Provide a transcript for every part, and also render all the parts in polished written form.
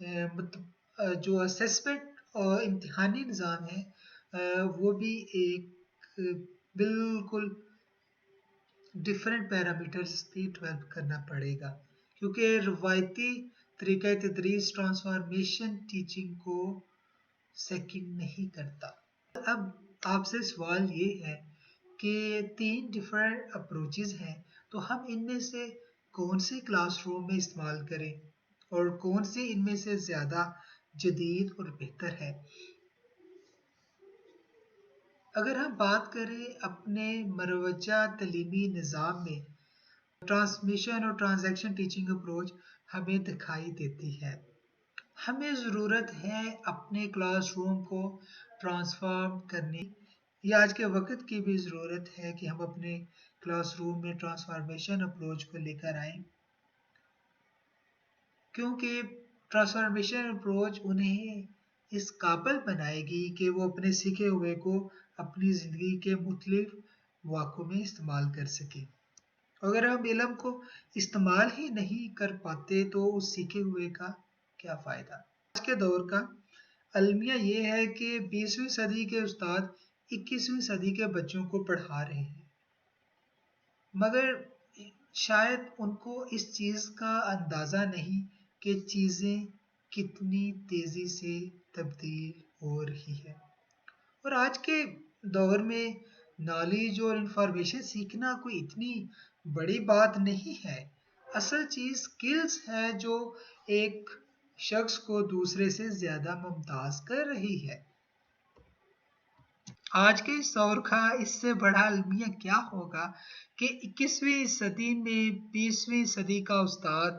جو اسیسمنٹ اور امتحانی نظام ہے وہ بھی ایک بالکل ڈفرینٹ پیرامیٹرز پہ ڈیولپ کرنا پڑے گا، کیونکہ روایتی طریقہ تدریس ٹرانسفارمیشن ٹیچنگ کو سیکنڈ نہیں کرتا۔ اب آپ سے سوال یہ ہے کہ 3 ڈفرینٹ اپروچز ہیں، تو ہم ان میں سے کون سے کلاس روم میں استعمال کریں اور کون سی ان میں سے زیادہ جدید اور بہتر ہے؟ اگر ہم بات کریں اپنے مروجہ تعلیمی نظام میں، ٹرانسمیشن اور ٹرانزیکشن ٹیچنگ اپروچ ہمیں دکھائی دیتی ہے۔ ہمیں ضرورت ہے اپنے کلاس روم کو ٹرانسفارم کرنے، یہ آج کے وقت کی بھی ضرورت ہے کہ ہم اپنے کلاس روم میں ٹرانسفارمیشن اپروچ کو لے کر آئیں، کیونکہ ٹرانسفارمیشن اپروچ انہیں اس قابل بنائے گی کہ وہ اپنے سیکھے ہوئے کو اپنی زندگی کے مختلف مواقع میں استعمال کر سکیں۔ اگر ہم علم کو استعمال ہی نہیں کر پاتے تو اس سیکھے ہوئے کا کیا فائدہ؟ آج کے دور کا المیہ یہ ہے کہ 20ویں صدی کے استاد 21ویں صدی کے بچوں کو پڑھا رہے ہیں، مگر شاید ان کو اس چیز کا اندازہ نہیں کہ چیزیں کتنی تیزی سے تبدیل ہو رہی ہے، اور آج کے دور میں نالج اور انفارمیشن سیکھنا کوئی اتنی بڑی بات نہیں ہے۔ اصل چیز سکلز ہے جو ایک شخص کو دوسرے سے زیادہ ممتاز کر رہی ہے۔ آج کے اس دور کا اس سے بڑا المیہ کیا ہوگا کہ 21ویں صدی میں 20ویں صدی کا استاد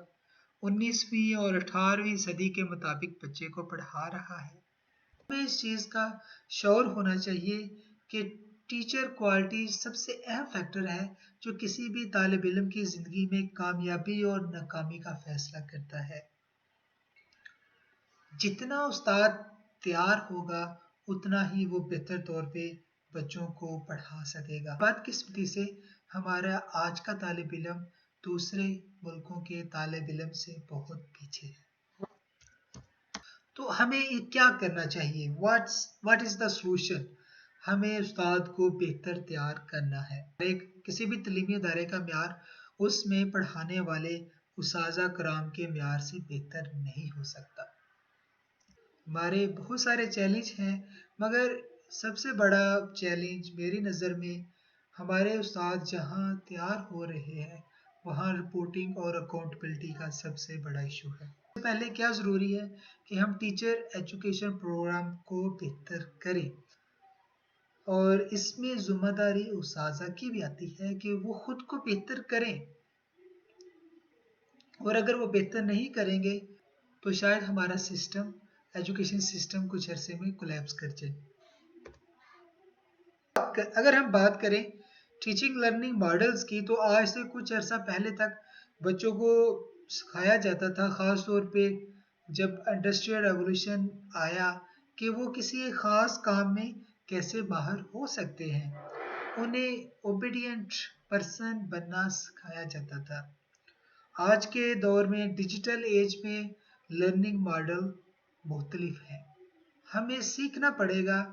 19ویں اور 18ویں صدی کے مطابق بچے کو پڑھا رہا ہے۔ ہمیں اس چیز کا شعور ہونا چاہیے کہ ٹیچر کوالٹی سب سے اہم فیکٹر ہے جو کسی بھی طالب علم کی زندگی میں کامیابی اور ناکامی کا فیصلہ کرتا ہے۔ جتنا استاد تیار ہوگا اتنا ہی وہ بہتر طور پہ بچوں کو پڑھا سکے گا۔ بدقسمتی سے ہمارا آج کا طالب علم دوسرے ملکوں کے طالب علم سے بہت پیچھے ہے۔ تو ہمیں کیا کرنا چاہیے؟ What is the solution? ہمیں استاد کو بہتر تیار کرنا ہے۔ کسی بھی تعلیمی ادارے کا معیار اس میں پڑھانے والے اساتذہ کرام کے معیار سے بہتر نہیں ہو سکتا۔ ہمارے بہت سارے چیلنج ہیں، مگر سب سے بڑا چیلنج میری نظر میں ہمارے استاد جہاں تیار ہو رہے ہیں وہاں رپورٹنگ اور اکاؤنٹیبلٹی کا سب سے بڑا ایشو ہے۔ اس سے پہلے کیا ضروری ہے کہ ہم ٹیچر ایجوکیشن پروگرام کو بہتر کریں، اور اس میں ذمہ داری اساتذہ کی بھی آتی ہے کہ وہ خود کو بہتر کریں، اور اگر وہ بہتر نہیں کریں گے تو شاید ہمارا ایجوکیشن سسٹم کچھ عرصے میں کولیپس کر جائے۔ اگر ہم بات کریں ٹیچنگ لرننگ ماڈلز کی، تو آج سے کچھ عرصہ پہلے تک بچوں کو سکھایا جاتا تھا، خاص طور پہ جب انڈسٹریل ریولوشن آیا، کہ وہ کسی ایک خاص کام میں کیسے ماہر ہو سکتے ہیں، انہیں اوبیڈینٹ پرسن بننا سکھایا جاتا تھا۔ آج کے دور میں ڈیجیٹل ایج میں لرننگ ماڈل مختلف ہیں۔ ہمیں سیکھنا پڑے گا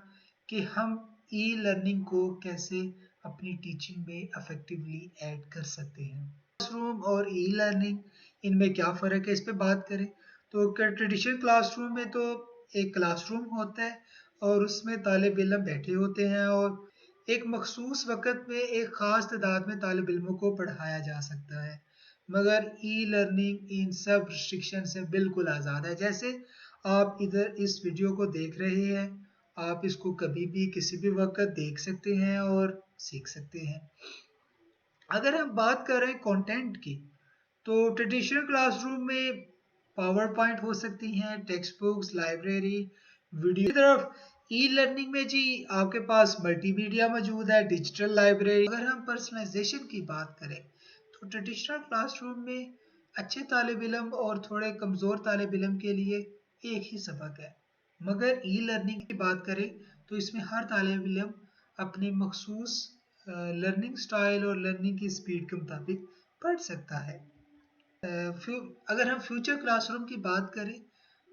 کہ ہم ای لرننگ کو کیسے اپنی ٹیچنگ میں افیکٹولی ایڈ کر سکتے ہیں۔ کلاس روم اور ای لرننگ، ان میں کیا فرق ہے، اس پہ بات کریں تو ٹریڈیشنل کلاس روم میں تو ایک کلاس روم ہوتا ہے اور اس میں طالب علم بیٹھے ہوتے ہیں، اور ایک مخصوص وقت میں ایک خاص تعداد میں طالب علموں کو پڑھایا جا سکتا ہے، مگر e learning in sub restriction سے بالکل آزاد ہے۔ جیسے آپ ادھر اس ویڈیو کو دیکھ رہے ہیں، آپ اس کو کبھی بھی کسی بھی وقت دیکھ سکتے ہیں اور سیکھ سکتے ہیں۔ اگر ہم بات کر رہے ہیں کانٹینٹ کی، تو ٹریڈیشنل کلاس روم میں پاور پوائنٹ ہو سکتی ہیں، ٹیکسٹ بکس، لائبریری، ویڈیو کی طرف ای لرننگ میں جی آپ کے پاس ملٹی میڈیا موجود ہے، ڈیجیٹل لائبریری۔ اگر ہم پرسنلائزیشن کی بات کریں تو ٹریڈیشنل کلاس روم میں اچھے طالب علم اور تھوڑے کمزور طالب علم کے لیے ایک ہی سبق ہے، مگر ای لرننگ کی بات کریں تو اس میں ہر طالب علم اپنے مخصوص لرننگ سٹائل اور لرننگ کی سپیڈ کے مطابق پڑھ سکتا ہے۔ اگر ہم فیوچر کلاس روم کی بات کریں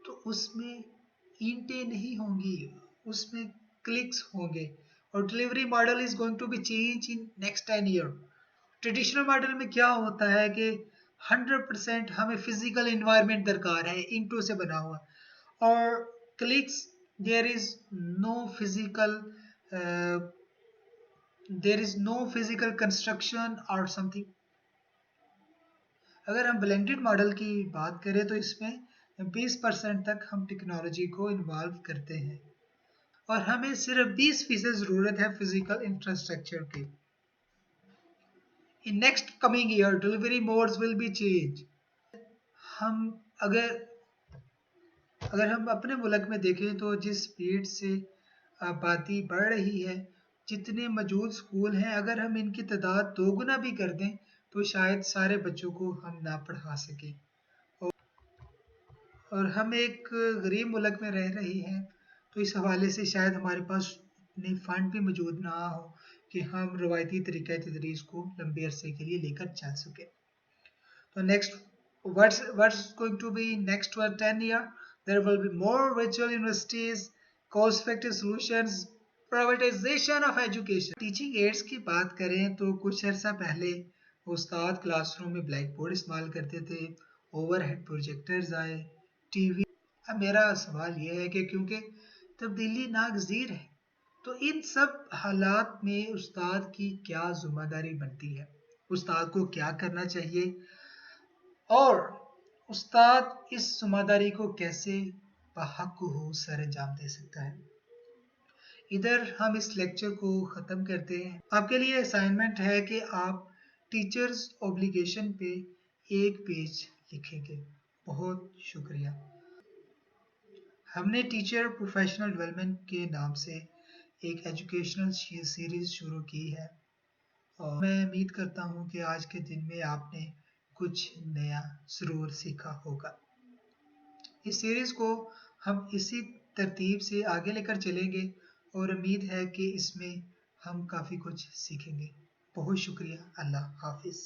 تو اس میں اینٹیں نہیں ہوں گی، اس میں کلکس ہوں گے. اور delivery model is going to be change in next 10 year. Traditional model میں کیا ہوتا ہے کہ 100% ہمیں فزیکل انوائرمنٹ درکار ہے، اینٹوں سے بنا ہوا، اور کلکس دیر از نو فزیکل کنسٹرکشن اور سم تھنگ. اگر ہم بلینڈڈ ماڈل کی بات کریں تو اس میں 20% تک ہم ٹیکنالوجی کو انوالو کرتے ہیں، اور ہمیں صرف 20% ضرورت ہے فزیکل انفراسٹرکچر کی. In next coming year, delivery modes will be changed. ہم اگر ہم اپنے ملک میں دیکھیں تو جس سپیڈ سے آبادی بڑھ رہی ہے، جتنے موجود سکول ہیں، اگر ہم ان کی تعداد 2 گنا بھی کر دیں تو شاید سارے بچوں کو ہم نہ پڑھا سکیں. اور ہم ایک غریب ملک میں رہ رہے ہیں، تو اس حوالے سے شاید ہمارے پاس اتنے فنڈ بھی موجود نہ ہو کہ ہم روایتی طریقہ تدریس کو لمبے عرصے کے لیے لے کر چل سکیں. تو next what's going to be next 10 year? There will be more virtual universities, cost effective solutions, privatization of education. Teaching aids کی بات کریں تو کچھ عرصہ پہلے استاد کلاس روم میں بلیک بورڈ استعمال کرتے تھے، اوور ہیڈ پروجیکٹرز آئے، ٹی وی. اب میرا سوال یہ ہے کہ کیونکہ تبدیلی ناگزیر ہے، تو ان سب حالات میں استاد کی کیا ذمہ داری بنتی ہے، استاد کو کیا کرنا چاہیے، اور استاد اس ذمہ داری کو کیسے بحق ہو سر انجام دے سکتا ہے. ادھر ہم اس لیکچر کو ختم کرتے ہیں. آپ کے لیے اسائنمنٹ ہے کہ آپ ٹیچرز اوبلیگیشن پہ ایک پیج لکھیں گے. بہت شکریہ. ہم نے ٹیچر پروفیشنل ڈیولپمنٹ کے نام سے ایک ایجوکیشنل سیریز شروع کی ہے، اور میں امید کرتا ہوں کہ آج کے دن میں آپ نے کچھ نیا ضرور سیکھا ہوگا. اس سیریز کو ہم اسی ترتیب سے آگے لے کر چلیں گے، اور امید ہے کہ اس میں ہم کافی کچھ سیکھیں گے. بہت شکریہ. اللہ حافظ.